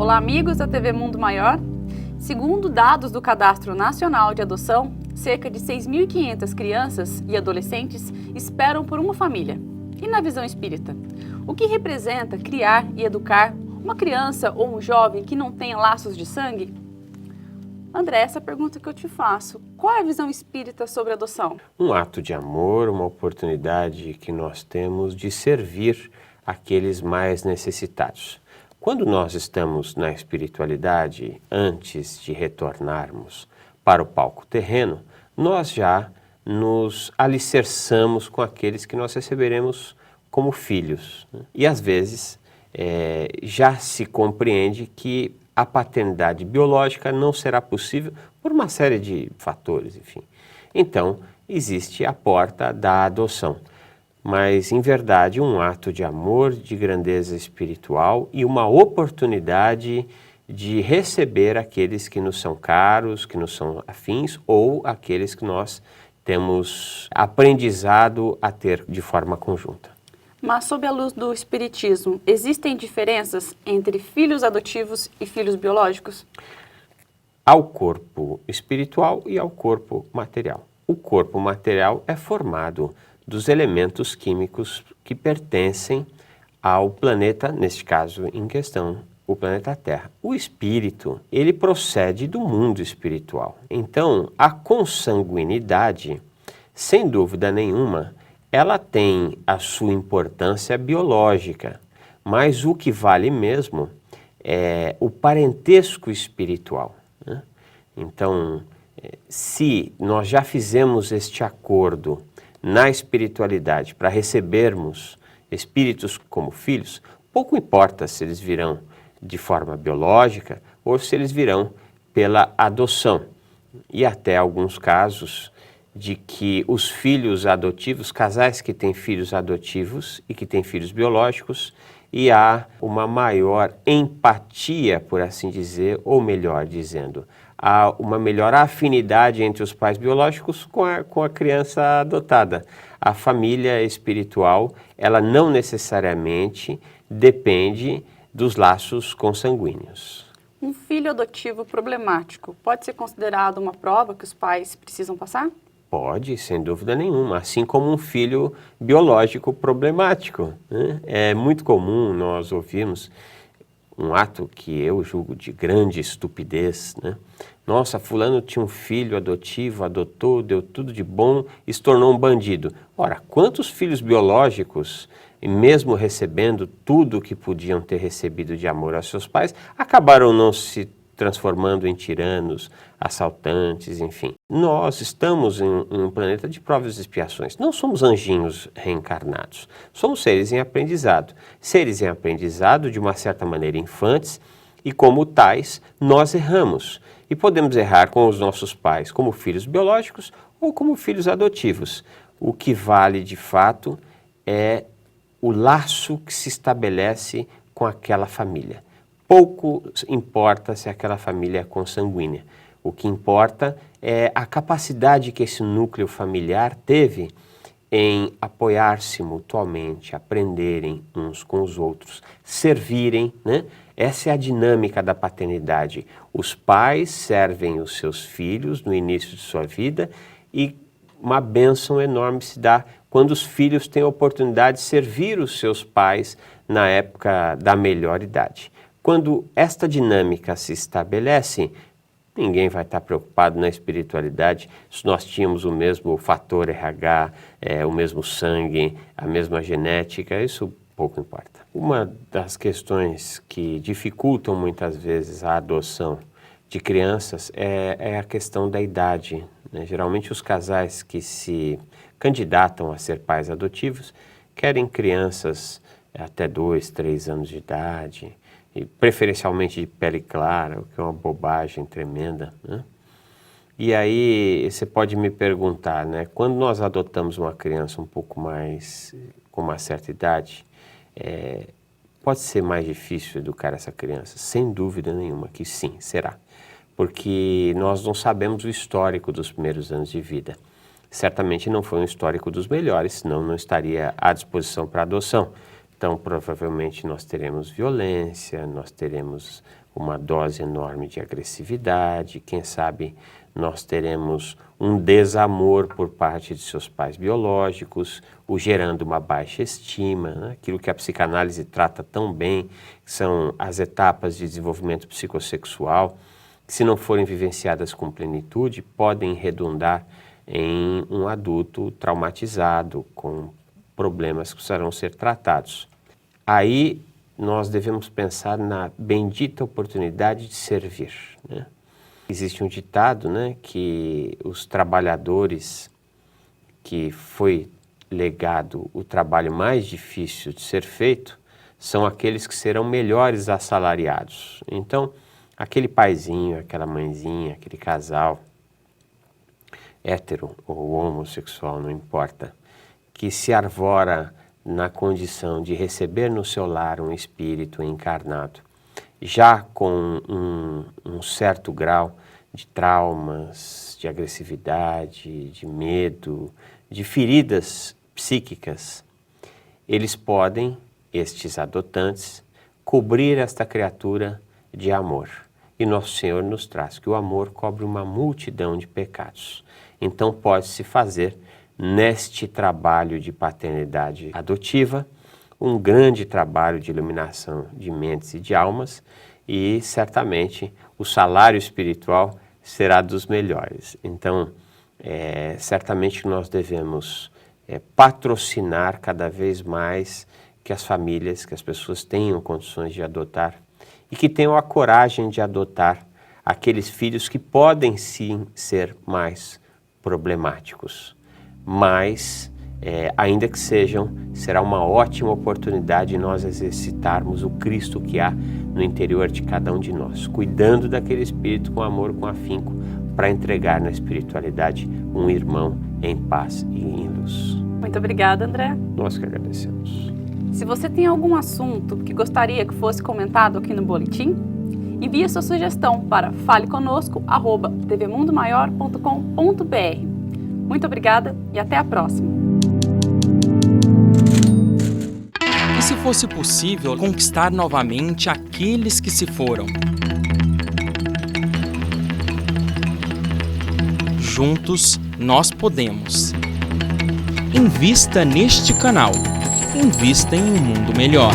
Olá, amigos da TV Mundo Maior. Segundo dados do Cadastro Nacional de Adoção, cerca de 6.500 crianças e adolescentes esperam por uma família. E na visão espírita, o que representa criar e educar uma criança ou um jovem que não tenha laços de sangue? André, essa pergunta que eu te faço, qual é a visão espírita sobre a adoção? Um ato de amor, uma oportunidade que nós temos de servir aqueles mais necessitados. Quando nós estamos na espiritualidade, antes de retornarmos para o palco terreno, nós já nos alicerçamos com aqueles que nós receberemos como filhos. E às vezes já se compreende que a paternidade biológica não será possível por uma série de fatores, enfim. Então, existe a porta da adoção. Mas, em verdade, um ato de amor, de grandeza espiritual e uma oportunidade de receber aqueles que nos são caros, que nos são afins, ou aqueles que nós temos aprendizado a ter de forma conjunta. Mas, sob a luz do espiritismo, existem diferenças entre filhos adotivos e filhos biológicos? Ao corpo espiritual e ao corpo material. O corpo material é formado dos elementos químicos que pertencem ao planeta, neste caso em questão, o planeta Terra. O espírito, ele procede do mundo espiritual. Então, a consanguinidade, sem dúvida nenhuma, ela tem a sua importância biológica, mas o que vale mesmo é o parentesco espiritual, né? Então, se nós já fizemos este acordo na espiritualidade para recebermos espíritos como filhos, pouco importa se eles virão de forma biológica ou se eles virão pela adoção. E até alguns casos de que os filhos adotivos, casais que têm filhos adotivos e que têm filhos biológicos, e há uma maior empatia, por assim dizer, ou melhor dizendo, há uma melhor afinidade entre os pais biológicos com a criança adotada. A família espiritual, ela não necessariamente depende dos laços consanguíneos. Um filho adotivo problemático pode ser considerado uma prova que os pais precisam passar? Pode, sem dúvida nenhuma, assim como um filho biológico problemático, né? É muito comum nós ouvirmos um ato que eu julgo de grande estupidez, né? Nossa, fulano tinha um filho adotivo, adotou, deu tudo de bom e se tornou um bandido. Ora, quantos filhos biológicos, mesmo recebendo tudo o que podiam ter recebido de amor aos seus pais, acabaram não se transformando em tiranos, assaltantes, enfim. Nós estamos em um planeta de provas e expiações. Não somos anjinhos reencarnados. Somos seres em aprendizado. Seres em aprendizado, de uma certa maneira, infantes, e como tais, nós erramos. E podemos errar com os nossos pais como filhos biológicos ou como filhos adotivos. O que vale, de fato, é o laço que se estabelece com aquela família. Pouco importa se aquela família é consanguínea. O que importa é a capacidade que esse núcleo familiar teve em apoiar-se mutuamente, aprenderem uns com os outros, servirem, né? Essa é a dinâmica da paternidade. Os pais servem os seus filhos no início de sua vida e uma bênção enorme se dá quando os filhos têm a oportunidade de servir os seus pais na época da melhor idade. Quando esta dinâmica se estabelece, ninguém vai estar preocupado na espiritualidade se nós tínhamos o mesmo fator RH, o mesmo sangue, a mesma genética, isso pouco importa. Uma das questões que dificultam muitas vezes a adoção de crianças é a questão da idade, né? Geralmente os casais que se candidatam a ser pais adotivos querem crianças até 2, 3 anos de idade, e preferencialmente de pele clara, o que é uma bobagem tremenda, né? E aí você pode me perguntar, né, quando nós adotamos uma criança um pouco mais, com uma certa idade, pode ser mais difícil educar essa criança? Sem dúvida nenhuma que sim, será. Porque nós não sabemos o histórico dos primeiros anos de vida. Certamente não foi um histórico dos melhores, senão não estaria à disposição para adoção. Então, provavelmente nós teremos violência, nós teremos uma dose enorme de agressividade, quem sabe nós teremos um desamor por parte de seus pais biológicos, o gerando uma baixa estima, né? Aquilo que a psicanálise trata tão bem, que são as etapas de desenvolvimento psicossexual, que se não forem vivenciadas com plenitude, podem redundar em um adulto traumatizado, com problemas que precisarão ser tratados. Aí nós devemos pensar na bendita oportunidade de servir, né? Existe um ditado, né, que os trabalhadores que foi legado o trabalho mais difícil de ser feito são aqueles que serão melhores assalariados. Então, aquele paizinho, aquela mãezinha, aquele casal, hétero ou homossexual, não importa, que se arvora na condição de receber no seu lar um espírito encarnado, já com um certo grau de traumas, de agressividade, de medo, de feridas psíquicas, eles podem, estes adotantes, cobrir esta criatura de amor. E Nosso Senhor nos traz que o amor cobre uma multidão de pecados. Então pode-se fazer, neste trabalho de paternidade adotiva, um grande trabalho de iluminação de mentes e de almas, e certamente o salário espiritual será dos melhores. Então, certamente nós devemos patrocinar cada vez mais que as famílias, que as pessoas tenham condições de adotar e que tenham a coragem de adotar aqueles filhos que podem sim ser mais problemáticos, mas ainda que sejam, será uma ótima oportunidade de nós exercitarmos o Cristo que há no interior de cada um de nós, cuidando daquele espírito com amor, com afinco, para entregar na espiritualidade um irmão em paz e em luz. Muito obrigada, André. Nós que agradecemos. Se você tem algum assunto que gostaria que fosse comentado aqui no boletim, envie sua sugestão para faleconosco@tvmundomaior.com.br. Muito obrigada e até a próxima. E se fosse possível conquistar novamente aqueles que se foram? Juntos nós podemos. Invista neste canal. Invista em um mundo melhor.